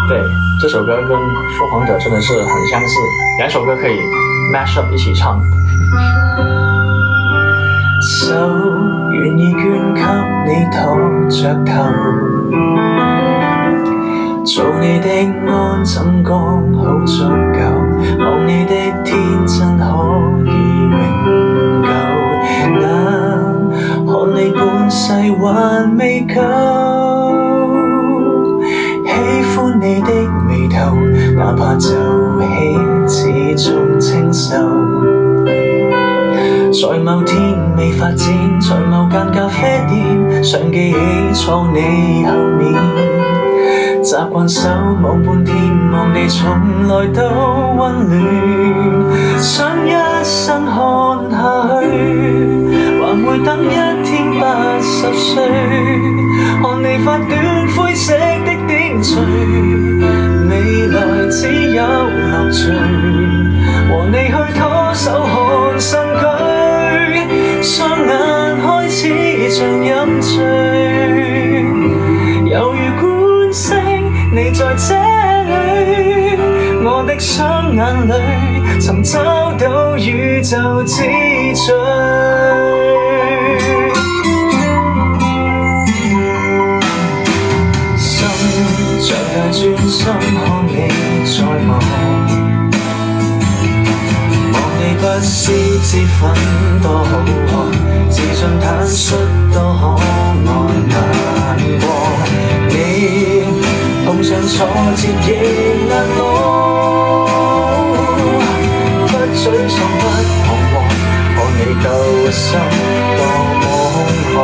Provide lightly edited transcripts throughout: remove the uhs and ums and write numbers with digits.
对，这首歌跟说谎者真的是很相似，两首歌可以 mash up 一起唱。手願意捐給你托着頭，做你的安枕剛好足夠，望你的天真可以永久，眼看你半世還未夠，喜歡你的眉頭，哪怕皺起始終清秀。在某天未發展，在某間咖啡店，想記起坐你後面，習慣守望半天，望你從來都溫暖，想一生看下去，還會等一天80歲，看你發短灰色的點綴，未來只有樂趣，和你去拖手看新居。雙眼開始像飲醉，猶如觀星，你在這裡，我的雙眼裡尋找到宇宙之最。心像太專心看你在望，不思之分多好看，自信坦率多可愛難過，你碰上挫折亦難攞，不沮喪不彷徨，看你鬥心多麼空虛，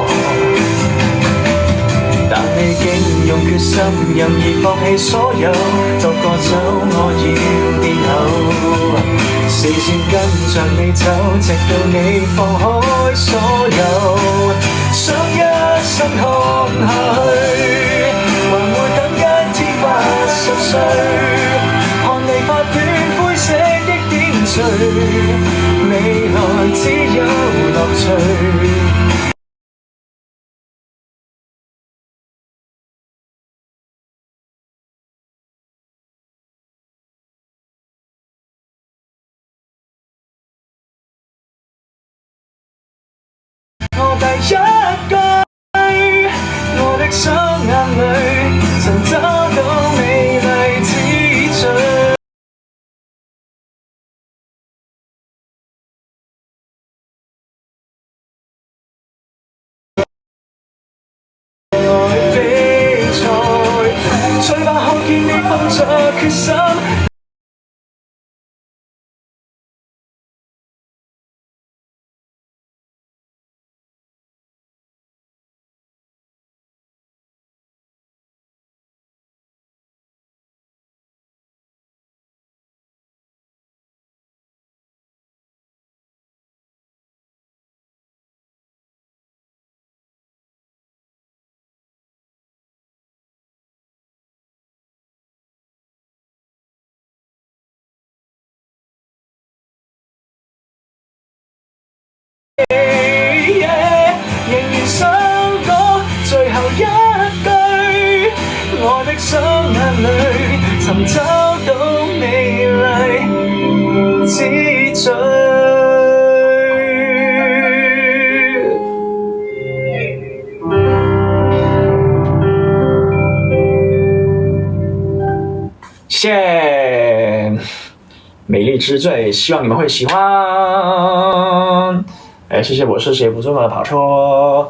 但你竟用決心任意放棄所有，獨個走我要殿後，視線跟着你走，直到你放開所有，想一生看下去，還會等一天80歲，看你發短灰色的點綴，未來只有樂趣。第一句，我的雙眼裡曾找到美麗之最，來比賽，最怕看見你抱着決心。仍然想講最後一句，我的雙眼裡尋找到美麗之最。谢谢，美丽之最，希望你们会喜欢。谢谢我是谁不重要的跑车。